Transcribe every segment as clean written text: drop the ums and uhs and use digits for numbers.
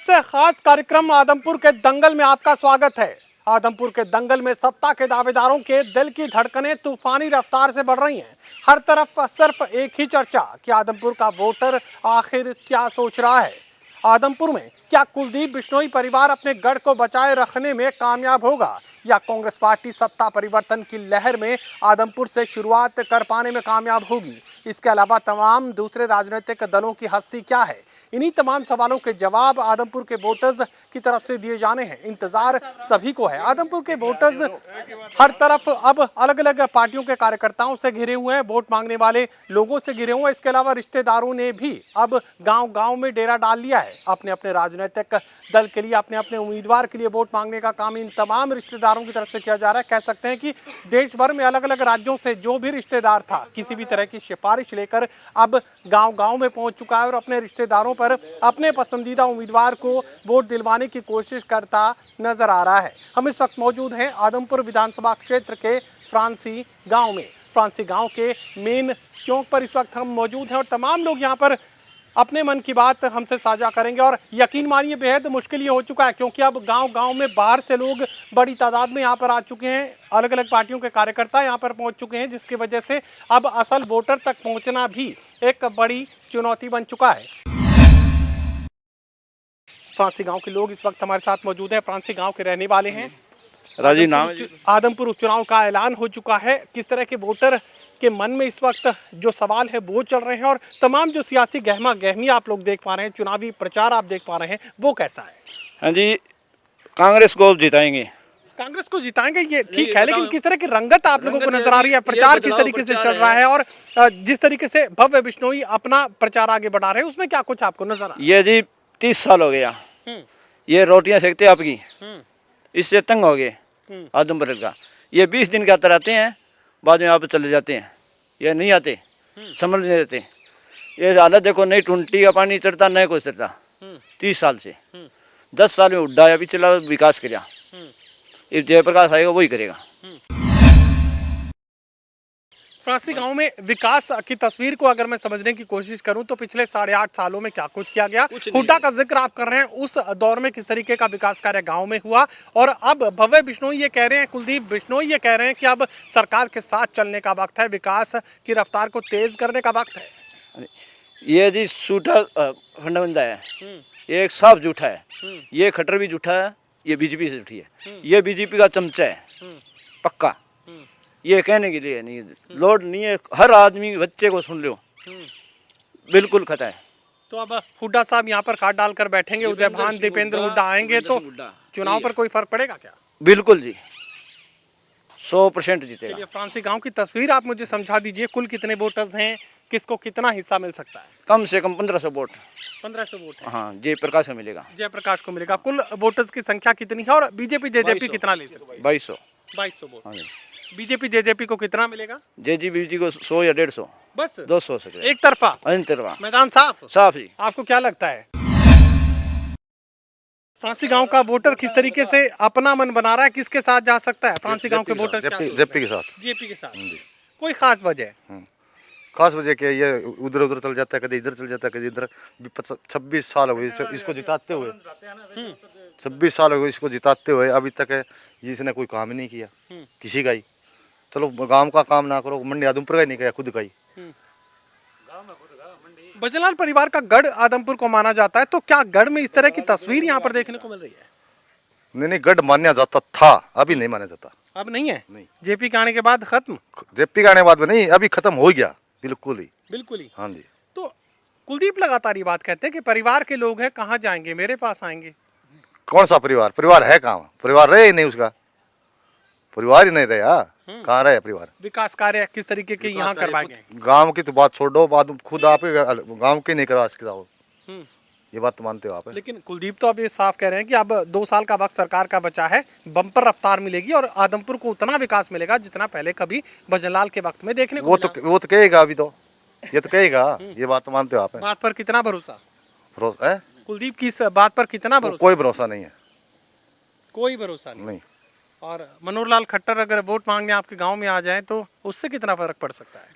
सबसे खास कार्यक्रम आदमपुर के दंगल में आपका स्वागत है। आदमपुर के दंगल में सत्ता के दावेदारों के दिल की धड़कनें तूफानी रफ्तार से बढ़ रही हैं। हर तरफ सिर्फ एक ही चर्चा कि आदमपुर का वोटर आखिर क्या सोच रहा है। आदमपुर में क्या कुलदीप बिश्नोई परिवार अपने गढ़ को बचाए रखने में कामयाब होगा या कांग्रेस पार्टी सत्ता परिवर्तन की लहर में आदमपुर से शुरुआत कर पाने में कामयाब होगी। इसके अलावा तमाम दूसरे राजनीतिक दलों की हस्ती क्या है, इन्हीं तमाम सवालों के जवाब आदमपुर के वोटर्स की तरफ से दिए जाने हैं। इंतजार सभी को है। आदमपुर के वोटर्स हर तरफ अब अलग अलग पार्टियों के कार्यकर्ताओं से घिरे हुए हैं, वोट मांगने वाले लोगों से घिरे हुए हैं। इसके अलावा रिश्तेदारों ने भी अब गांव-गांव में डेरा डाल लिया है। अपने अपने राजनीतिक दल के लिए, अपने अपने उम्मीदवार के लिए वोट मांगने का काम इन तमाम रिश्तेदारों की तरफ से किया जा रहा है। कह सकते हैं कि देश भर में अलग अलग राज्यों से जो भी रिश्तेदार था, किसी भी तरह की सिफारिश लेकर अब गांव-गांव में पहुंच चुका है और अपने रिश्तेदारों पर अपने पसंदीदा उम्मीदवार को वोट दिलवाने की कोशिश करता नजर आ रहा है। हम इस वक्त मौजूद हैं आदमपुर विधानसभा क्षेत्र के फ्रांसी गांव में। फ्रांसी गांव के मेन चौक पर इस वक्त हम मौजूद हैं और तमाम लोग यहां पर अपने मन की बात हमसे साझा करेंगे। और यकीन मानिए बेहद मुश्किल ये हो चुका है, क्योंकि अब गांव-गांव में बाहर से लोग बड़ी तादाद में यहां पर आ चुके हैं। अलग अलग पार्टियों के कार्यकर्ता यहां पर पहुंच चुके हैं, जिसकी वजह से अब असल वोटर तक पहुंचना भी एक बड़ी चुनौती बन चुका है। फ्रांसी गांव के लोग इस वक्त हमारे साथ मौजूद हैं। फ्रांसी गांव के रहने वाले हैं। राजी नाम है। आदमपुर उपचुनाव का ऐलान हो चुका है। किस तरह के वोटर के मन में इस वक्त जो सवाल है वो चल रहे हैं और तमाम जो सियासी गहमा गहमी आप लोग देख पा रहे हैं, चुनावी प्रचार आप देख पा रहे हैं, वो कैसा है? हाँ जी, कांग्रेस को जिताएंगे। कांग्रेस को जिताएंगे, ये ठीक है, लेकिन किस तरह की रंगत आप लोगों को नजर आ रही है? प्रचार किस तरीके से चल रहा है और जिस तरीके से भव्य बिश्नोई अपना प्रचार आगे बढ़ा रहे हैं, उसमें क्या कुछ आपको नजर आ रहा है? ये जी 30 साल हो गया, ये रोटियां सेकते आपकी, इससे तंग हो गए आदमपुर का। ये 20 दिन के आते रहते हैं, बाद में आप चले जाते हैं, ये नहीं आते, समझ नहीं देते। ये हालत देखो, नहीं टूंटी का पानी चढ़ता, नहीं कुछ चढ़ता। 30 साल से 10 साल में उड्डा या पिछला विकास किया। इस जयप्रकाश आएगा वही करेगा। फ्रांसी गांव में विकास की तस्वीर को अगर मैं समझने की कोशिश करूं तो पिछले 8.5 सालों में क्या कुछ किया गया, हुड्डा का जिक्र आप कर रहे हैं, उस दौर में किस तरीके का विकास कार्य गांव में हुआ, और अब भव्य बिश्नोई ये कह रहे हैं, कुलदीप बिश्नोई ये कह रहे हैं कि अब सरकार के साथ चलने का वक्त है, विकास की रफ्तार को तेज करने का वक्त है। ये जी झूठा फंडाबंदा है, ये एक साफ झूठा है, ये खट्टर भी झूठा है, ये बीजेपी से झूठी है, ये बीजेपी का चमचा है पक्का। ये कहने के लिए नहीं, लोड नहीं है, हर आदमी बच्चे को सुन लो, बिल्कुल खता है। तो अब हुड्डा साहब यहाँ पर काट डालकर बैठेंगे, उदयभान दीपेंद्र हुड्डा आएंगे तो चुनाव पर कोई फर्क पड़ेगा क्या? बिल्कुल जी, 100% जीतेगा। चलिए, फ्रांसी गांव की तस्वीर आप मुझे समझा दीजिए, कुल कितने वोटर्स हैं, किसको कितना हिस्सा मिल सकता है? कम से कम 1500 वोट। 1500 वोट है। हाँ, जयप्रकाश को मिलेगा। जयप्रकाश को मिलेगा। कुल वोटर्स की संख्या कितनी है और बीजेपी जेजेपी कितना ले सकती है? 2200 वोट। बीजेपी जेजेपी को कितना मिलेगा? जेजेपी को 100 या 150, बस 200 से एक तरफा। तरफा मैदान साफ जी। आपको क्या लगता है फ्रांसी गांव का वोटर किस तरीके से अपना मन बना रहा है, किसके साथ जा सकता है? फ्रांसी गांव के वोटर जेपी के साथ। जेपी के साथ। कोई खास वजह? खास वजह क्या है, ये उधर उधर चल जाता है, कभी इधर चल जाता है, कभी इधर। 26 साल हो गए इसको जिताते हुए, 26 साल हो गए इसको जिताते हुए, अभी तक इसने कोई काम ही नहीं किया किसी का ही। चलो गांव का काम ना करो, मंडी आदमपुर का ही नहीं किया, खुद का ही। बजलाल परिवार का गढ़ आदमपुर को माना जाता है, तो क्या गढ़ में इस तरह की तस्वीर यहाँ पर देखने को मिल रही है? नहीं, गढ़ माना जाता था, अभी नहीं माना जाता। अब नहीं है? नहीं। जेपी के आने के बाद खत्म? जेपी के आने के बाद में नहीं, अभी खत्म हो गया बिल्कुल ही। हाँ जी। तो कुलदीप लगातार ये बात कहते हैं कि परिवार के लोग हैं, कहाँ जाएंगे, मेरे पास आएंगे। कौन सा परिवार? परिवार है कहाँ? परिवार रहे ही नहीं, उसका परिवार ही नहीं रहा। कहाँ रहे परिवार? विकास कार्य किस तरीके के यहाँ करवाएंगे? गांव की तो बात छोड़ो, बात खुद आप गांव के नहीं करवा सकते, ये बात तो मानते हो आप? लेकिन कुलदीप तो अब ये साफ कह रहे हैं कि अब 2 साल का वक्त सरकार का बचा है, बम्पर रफ्तार मिलेगी और आदमपुर को उतना विकास मिलेगा जितना पहले कभी भजनलाल के वक्त में देखने को मिला। वो तो कहेगा, अभी तो ये तो कहेगा, ये बात तो मानते हो आप? बात पर कितना भरोसा? भरोसा है कुलदीप की इस बात पर कितना भरोसा? कोई भरोसा नहीं है। कोई भरोसा नहीं। और मनोहर लाल खट्टर अगर वोट मांगने आपके गांव में आ जाए तो उससे कितना फर्क पड़ सकता है?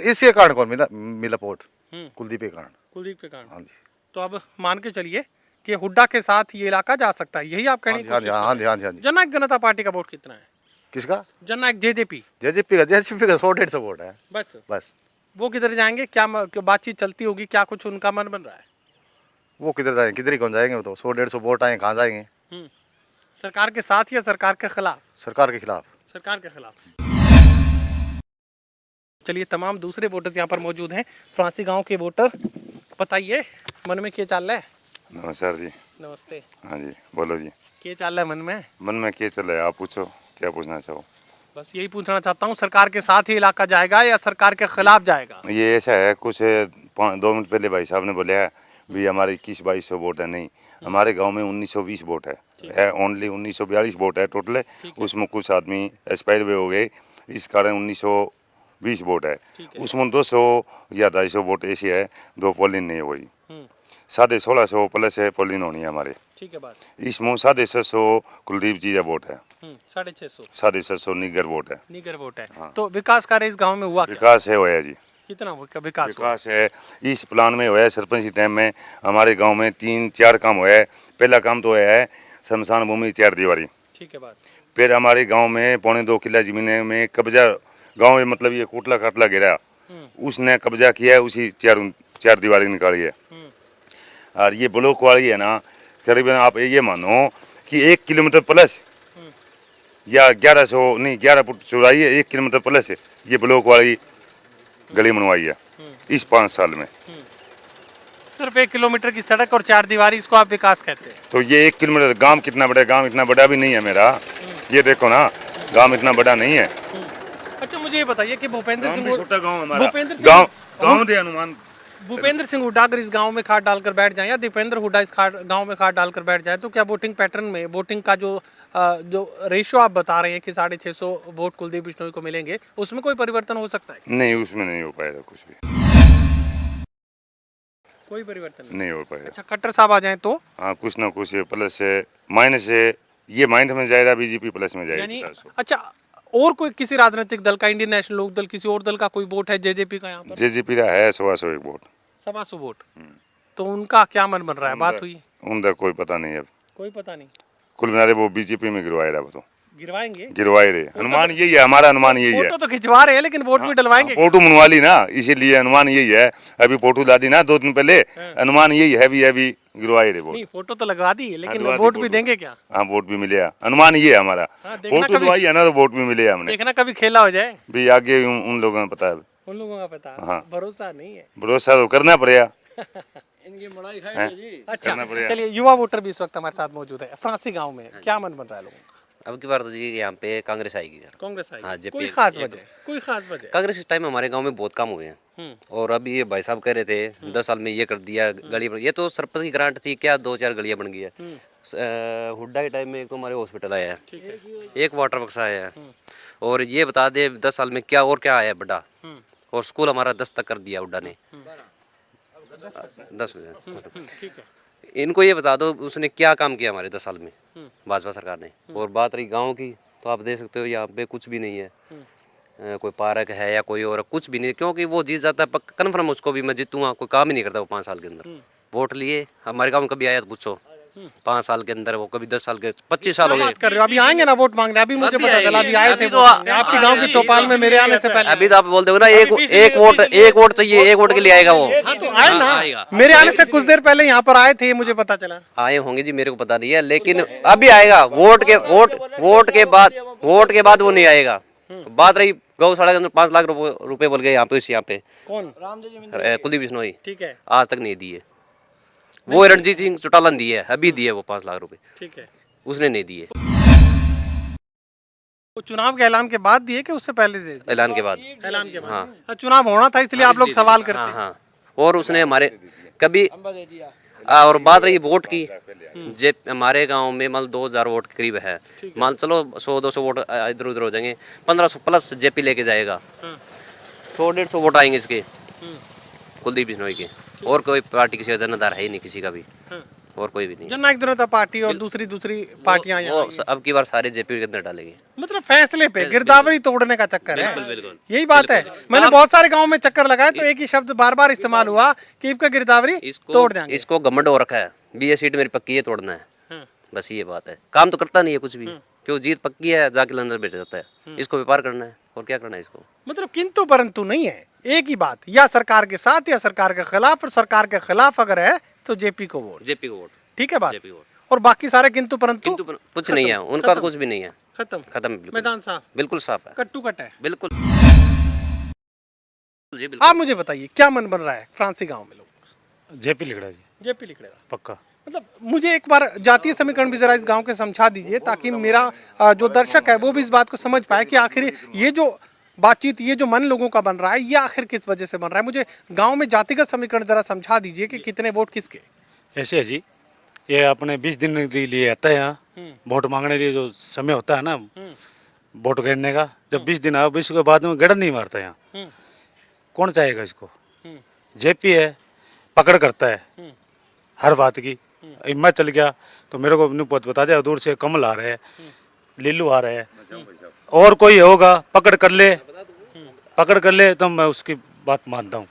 इसके कारण कौन मिला वोट? कुलदीप के कारण। कुलदीप के कारण। हाँ जी। तो अब मान के चलिए कि हुड्डा के साथ ये इलाका जा सकता है, यही आप कहने की हाँ जी हाँ जी हाँ जी हाँ जी। जननायक जनता पार्टी का वोट कितना है? किसका? जननायक जेजेपी जेजेपी का 100-150 वोट है बस। बस। वो किधर जाएंगे? क्या बातचीत चलती होगी? क्या कुछ उनका मन बन रहा है? वो किधर जाएंगे, किधर ही कौन जाएंगे? वो तो 100-150 वोट आए, कहाँ जाएंगे? सरकार के साथ या सरकार के खिलाफ? सरकार के खिलाफ। सरकार के खिलाफ। चलिए, तमाम दूसरे वोटर्स यहाँ पर मौजूद हैं, फ्रांसी गांव के वोटर। बताइए, मन में क्या चल रहा है? नमस्कार जी। नमस्ते। हाँ जी, बोलो जी। क्या चल रहा है मन में? मन में क्या चल रहा है, आप पूछो, क्या पूछना चाहो? बस यही पूछना चाहता हूँ, सरकार के साथ ही इलाका जाएगा या सरकार के खिलाफ जाएगा? ये ऐसा है, कुछ 2 मिनट पहले भाई साहब ने बोला है भी हमारे 21-2200 वोट है। नहीं, हमारे गांव में 1920 वोट है ओनली 1942 वोट है टोटल। उसमें कुछ आदमी एक्सपायर भी हो गए, इस कारण 1920 वोट है। उसमें 200 या 250 वोट ऐसी है, 2 पोलिंग नहीं हुई। 1650 प्लस है पोलिंग होनी है हमारे। ठीक है बात। इसमें 650 कुलदीप जी का वोट है, 650 650 निगर वोट है। निगर वोट है। तो विकास कार्य इस गांव में हुआ क्या? विकास है होया जी, कितना विकास हुआ? विकास है इस प्लान में होया। सरपंच के टाइम में हमारे गांव में 3-4 काम होया है। पहला काम तो होया है शमशान भूमि 4 दीवारी। ठीक है बात। फिर हमारे गांव में 1.25 किला जमीन में कब्जा, गांव में मतलब ये कोटला काटला गिरा, उसने कब्जा किया है, उसी 4 दीवारी निकाली है। और ये ब्लॉक वाली है ना, करीबन आप ये मानो कि 1 किलोमीटर प्लस या 11 फुट चौड़ाई है, 1 किलोमीटर प्लस है। ये ब्लॉक वाली गली बनवाई है इस 5 साल में। सिर्फ 1 किलोमीटर की सड़क और 4 दीवारी, इसको आप विकास कहते हैं? तो ये 1 किलोमीटर, गांव कितना बड़ा है? गांव इतना बड़ा भी नहीं है मेरा, ये देखो ना, गांव इतना बड़ा नहीं है। अच्छा, मुझे ये बताइए कि भूपेंद्र सिंह छोटा गांव हमारा, भूपेंद्र गांव दे अनुमान। भूपेंद्र सिंह हुड्डा अगर इस गांव में खाद डालकर बैठ जाए या दीपेंद्र हुड्डा इस गांव में खाद डालकर बैठ जाए, तो क्या वोटिंग पैटर्न में, वोटिंग का जो रेशियो आप बता रहे हैं कि 650 वोट कुलदीप बिश्नोई को मिलेंगे, उसमें कोई परिवर्तन हो सकता है? नहीं, उसमें नहीं हो पाएगा कुछ भी, कोई परिवर्तन नहीं हो पाएगा। अच्छा, खट्टर साहब आ जाए तो? हाँ, कुछ ना कुछ प्लस है, माइनस है। ये माइनस में जाएगा, बीजेपी प्लस में यानी जाएगा। अच्छा, और कोई किसी राजनीतिक दल का, इंडियन नेशनल लोक दल, किसी और दल का कोई वोट है जेजेपी का यहाँ पर? जेजेपी का है 125 वोट। 125 वोट। तो उनका क्या मन बन रहा है? बात हुई? उनका कोई पता नहीं है, कोई पता नहीं। कुल मिला वो बीजेपी में गिरवाए रहा, वो तो गिरवाएंगे, गिरवाए रहे। अनुमान यही है, हमारा अनुमान यही है। फोटो तो खिंचवा रहे हैं, लेकिन वोट भी डलवाएंगे? फोटो मनवा ली ना, इसीलिए अनुमान यही है। अभी फोटो ला दी ना 2 दिन पहले, अनुमान यही है भी गिरवाए रहे वोट। नहीं, फोटो तो लगवा दी, लेकिन लगवा दी वोट भी फोटो। देंगे क्या? हाँ, वोट भी मिले, अनुमान ये है हमारा। देखना फोटो कभी- दवाई है ना, तो वोट भी मिले हमने। देखना कभी खेला हो जाए, भी आगे उन लोगों को पता है, उन लोगों का पता। हाँ। भरोसा नहीं है। भरोसा तो करना पड़ेगा। अच्छा, करना पड़ेगा। चलिए, युवा वोटर भी इस वक्त हमारे साथ मौजूद है फ्रांसी गांव में। क्या मन बन रहा है लोगों का? अब की बार तो जी यहाँ पे कांग्रेस आएगी सर। कांग्रेस आई? हाँ, जेपी कोई खास वजह? कोई खास वजह? कांग्रेस इस टाइम हमारे गांव में बहुत काम हुए हैं। और अभी ये भाई साहब कह रहे थे 10 साल में ये कर दिया, गली बन, ये तो सरपंच की ग्रांट थी, क्या 2-4 गलियां बन गई है। हुड्डा के टाइम में एक तो हमारे हॉस्पिटल आया है, एक वाटर वर्क्स आया है, और ये बता दे 10 साल में क्या और क्या आया है बड़ा। और स्कूल हमारा 10 तक कर दिया हुड्डा ने, 10 ठीक है। इनको ये बता दो उसने क्या काम किया हमारे 10 साल में भाजपा सरकार ने। और बात रही गांव की, तो आप देख सकते हो यहाँ पे कुछ भी नहीं है। कोई पार्क है या कोई और कुछ भी नहीं, क्योंकि वो जीत जाता है कन्फर्म, उसको भी मैं जीतूंगा, कोई काम ही नहीं करता वो 5 साल के अंदर। वोट लिए हमारे गांव में कभी आया तो पूछो, 5 साल के अंदर, वो कभी 10 साल के, 25 साल हो गए। बात कर रहे हो, अभी आएंगे ना वोट मांगने? अभी मुझे पता चला अभी आए थे अभी तो वोट मांगने। आपके गांव के चौपाल में मेरे आने से पहले। अभी तो आप बोलते हो ना एक वोट चाहिए, 1 वोट के लिए आएगा वो। हाँ, तो आए ना, आएगा। मेरे आने से कुछ देर पहले यहाँ पर आए थे, मुझे पता चला। आए होंगे जी, मेरे को पता नहीं है, लेकिन अभी आएगा। वोट के बाद वो नहीं आएगा। बात रही गौशाला के अंदर 5 लाख रुपए बोल गए यहाँ पे कौन? कुलदीप बिश्नोई, ठीक है, आज तक नहीं दिए। वो रणजीत सिंह चौटाला ने दिए, अभी दिए वो 5 लाख रुपए, ठीक है। उसने नहीं दिए। वो चुनाव के ऐलान के बाद दिए कि उससे पहले दे? ऐलान के बाद। ऐलान के बाद। हाँ। चुनाव होना था, इसलिए आप लोग सवाल करते हाँ हैं। हाँ। और उसने हमारे कभी और बात रही वोट की, जे हमारे गांव में मान 2000 वोट के करीब है, मान चलो 100-200 वोट इधर उधर हो जाएंगे, 1500 प्लस जेपी लेके जाएगा। 100-150 वोट आएंगे इसके, कुलदीप बिश्नोई के। और कोई पार्टी किसी का जन्नदार है ही नहीं, किसी का भी, और कोई भी नहीं। जननायक जनता पार्टी और दूसरी पार्टियां यहाँ वो अब की बार सारे जेपी के अंदर डालेंगे। मतलब फैसले पे गिरदावरी तोड़ने का चक्कर है। बिल्कुल। यही बात है। मैंने बहुत सारे गांव में चक्कर लगाए, तो एक ही शब्द बार बार इस्तेमाल हुआ कि इसका गिरदावरी तोड़ देंगे। इसको घमंड हो रखा है भी ये सीट मेरी पक्की है, तोड़ना है, बस ये बात है। काम तो करता नहीं है कुछ भी, क्यों जीत पक्की है, जाके अंदर बैठ जाता है। इसको व्यापार करना है और क्या करना है इसको। मतलब किंतु परंतु नहीं है, एक ही बात, या सरकार के साथ या सरकार के खिलाफ, और सरकार के खिलाफ अगर है तो जेपी को वोट। जेपी को वोट, ठीक है बात। JP vote. और बाकी सारे किंतु परंतु कुछ नहीं है उनका, तो कुछ भी नहीं है, खत्म खत्म है, बिल्कुल मैदान साफ, बिल्कुल साफ है, कट्टू कट है। बिल्कुल जी बिल्कुल। आप मुझे बताइए क्या मन बन रहा है फ्रांसी गांव में लोग? जेपी लिखड़ा जी, जेपी लिखड़ेगा पक्का। मतलब मुझे एक बार जातीय समीकरण भी जरा इस गांव के समझा दीजिए, ताकि मेरा जो दर्शक है वो भी इस बात को समझ पाए कि आखिर ये जो बातचीत, ये जो मन लोगों का बन रहा है, ये आखिर किस वजह से बन रहा है। मुझे गांव में जातिगत समीकरण जरा समझा दीजिए कि कितने वोट किसके। ऐसे है जी, ये अपने 20 दिन के लिए आता है यहाँ वोट मांगने के लिए, जो समय होता है ना वोट गिरने का, जब 20 दिन आओ 20 के बाद में गड़न नहीं मारता यहाँ। कौन चाहेगा इसको? जेपी है, पकड़ करता है हर बात की। मैं चल गया तो मेरे को बता दिया दूर से कमल आ रहे हैं, लीलू आ रहे हैं, और कोई होगा पकड़ कर ले तो मैं उसकी बात मानता हूँ।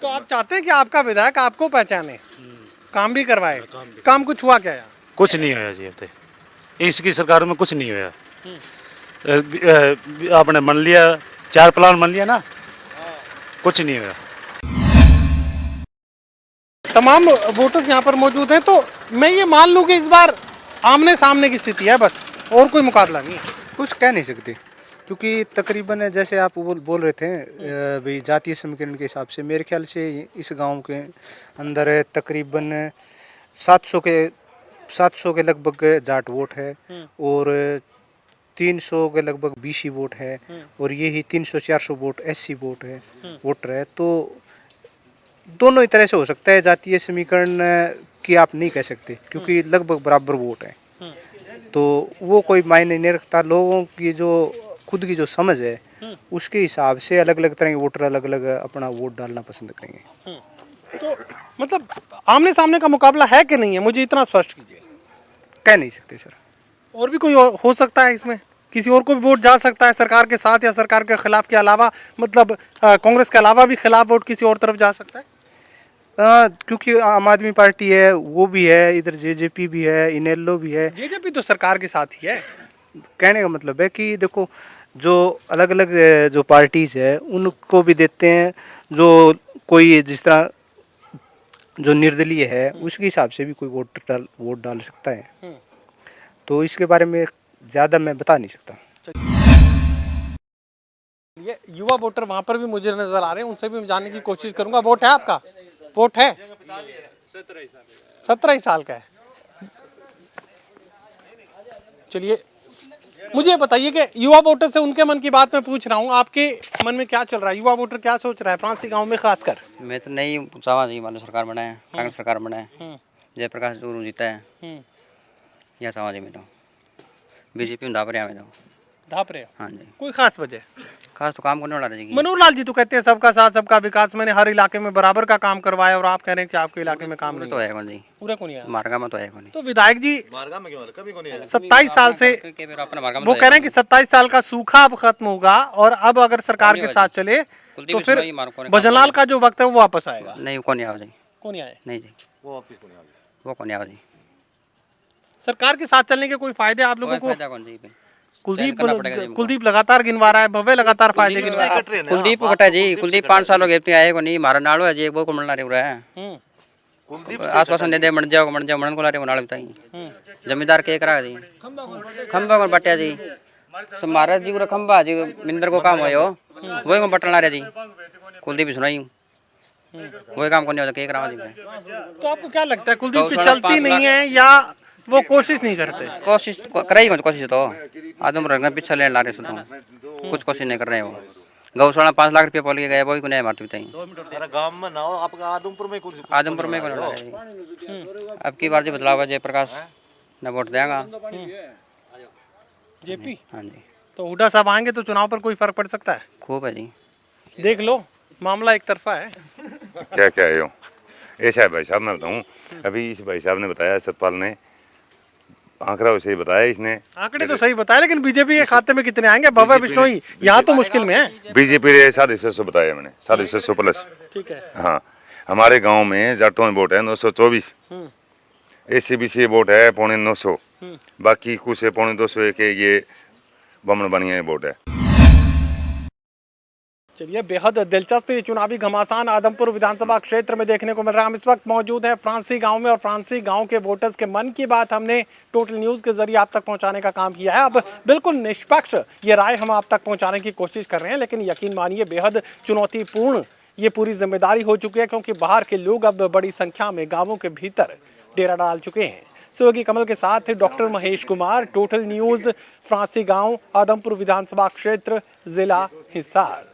तो आप चाहते हैं कि आपका विधायक आपको पहचाने, काम भी करवाए? काम कुछ हुआ क्या यहाँ? कुछ नहीं होया जी, अब तक इसकी सरकार में कुछ नहीं होया। आपने मान लिया 4 प्लान मान लिया ना, कुछ नहीं होया। तमाम वोटर्स यहाँ पर मौजूद हैं, तो मैं ये मान लूँ कि इस बार आमने सामने की स्थिति है बस, और कोई मुकाबला नहीं है। कुछ कह नहीं सकते, क्योंकि तकरीबन जैसे आप बोल रहे थे भाई जातीय समीकरण के हिसाब से, मेरे ख्याल से इस गांव के अंदर तकरीबन 700 के लगभग जाट वोट है, और 300 के लगभग बीसी वोट है, और यही 300-400 वोट एससी वोट है, वोटर है। तो दोनों ही तरह से हो सकता है, जातीय समीकरण की आप नहीं कह सकते, क्योंकि लगभग बराबर वोट है, तो वो कोई मायने नहीं रखता। लोगों की जो खुद की जो समझ है उसके हिसाब से अलग अलग तरह के वोटर अलग अलग अपना वोट डालना पसंद करेंगे। तो मतलब आमने सामने का मुकाबला है कि नहीं है, मुझे इतना स्पष्ट कीजिए। कह नहीं सकते सर। और भी कोई हो सकता है इसमें, किसी और को भी वोट जा सकता है सरकार के साथ या सरकार के खिलाफ के अलावा, मतलब कांग्रेस के अलावा भी खिलाफ वोट किसी और तरफ जा सकता है? क्योंकि आम आदमी पार्टी है, वो भी है, इधर जेजेपी भी है, इनेलो भी है। जेजेपी तो सरकार के साथ ही है। कहने का मतलब है कि देखो, जो अलग अलग जो पार्टीज है उनको भी देते हैं, जो कोई जिस तरह जो निर्दलीय है उसके हिसाब से भी कोई वोट डाल सकता है। तो इसके बारे में ज़्यादा मैं बता नहीं सकता। ये युवा वोटर वहाँ पर भी मुझे नजर आ रहे हैं, उनसे भी मैं जानने की कोशिश करूंगा। वोट है आपका? वोट है? 17 ही साल का है। चलिए मुझे बताइए कि युवा वोटर से उनके मन की बात मैं पूछ रहा हूँ, आपके मन में क्या चल रहा है? युवा वोटर क्या सोच रहा है फ्रांसी गांव में खासकर? मैं तो नहीं चाहवा जी, मान लो सरकार बनाए, कांग्रेस सरकार बनाए, जयप्रकाश गुरु जीता है, या चाहवा जी। मैं तो बीजेपी में धाप रहा, मैं तो धाप रहे? हाँ जी। कोई खास वजह? खास तो काम करने वाला जी। मनोहर लाल जी तो कहते हैं सबका साथ सबका विकास, मैंने हर इलाके में बराबर का काम करवाया, और आप कह रहे हैं कि आपके इलाके में काम नहीं तो है कौन जी, पूरा को नहीं है। मार्गा में तो है कौन। तो विधायक जी 27 साल से वो कह रहे हैं कि 27 साल का सूखा अब खत्म होगा, और अब अगर सरकार के साथ चले तो फिर भजनलाल का जो वक्त है वो वापस आएगा। नहीं, कौन आओ जी, कौन नहीं आए? नहीं जी, वो कौन आओ जी। सरकार के साथ चलने के कोई फायदे आप लोगों को? फायदा कौन जी? कुलदीप लगातार गिनवा रहा है, भव्य लगातार फायदे गिनवा रहा है। कुलदीप को कटा जी, कुलदीप 5 साल हो गए आए को नहीं, मारा नाड़ो है जी, एक वो को मिलना रहा है। आश्वासन दे मन जाओ मन को ला रहे नाड़ बताई, जमींदार के करा जी, खंबा को बटिया जी, महाराज जी को खंबा जी, मिंदर को काम हो वही को बटना रहे जी, कुलदीप सुनाई वही काम करने के करा जी। तो आपको क्या लगता है कुलदीप की चलती नहीं है या वो कोशिश नहीं करते? कोशिश कराई कोशिश तो आदम रंग पीछे लेने ला रहे से, तो कुछ कोशिश नहीं कर रहे वो। गौशाला 5 लाख रुपया बोल के गए, वही को नहीं मारती बताई। आदमपुर में कौन अब की बार जो बदलाव है, जयप्रकाश ने वोट देगा जेपी। हाँ जी। तो हुड्डा साहब आएंगे तो चुनाव पर कोई फर्क पड़ सकता है? खूब है जी, देख लो मामला एक तरफा है। क्या क्या है ऐसा है भाई साहब, मैं बताऊँ, अभी इस भाई साहब ने बताया, सतपाल ने आंकड़ा वैसे ही बताया, इसने आंकड़े तो सही बताया, लेकिन बीजेपी के खाते में कितने आएंगे? भव्य बिश्नोई यहाँ तो मुश्किल में है। बीजेपी ने 650 बताया मैंने, 650 प्लस। ठीक है। हाँ, हमारे गांव में जाटों में वोट है 924, ACBC वोट है 950, बाकी कुछ 250 के ये बमन बनिया वोट है। चलिए, बेहद दिलचस्प ये चुनावी घमासान आदमपुर विधानसभा क्षेत्र में देखने को मिल रहा है। हम इस वक्त मौजूद हैं फ्रांसी गांव में और फ्रांसी गांव के वोटर्स के मन की बात हमने टोटल न्यूज़ के जरिए आप तक पहुंचाने का काम किया है। अब बिल्कुल निष्पक्ष ये राय हम आप तक पहुंचाने की कोशिश कर रहे हैं, लेकिन यकीन मानिए बेहद चुनौतीपूर्ण ये पूरी जिम्मेदारी हो चुकी है, क्योंकि बाहर के लोग अब बड़ी संख्या में गाँवों के भीतर डेरा डाल चुके हैं। सहयोगी कमल के साथ doctor Mahesh Kumar, total news, Fransi गाँव, आदमपुर विधानसभा क्षेत्र, जिला हिसार।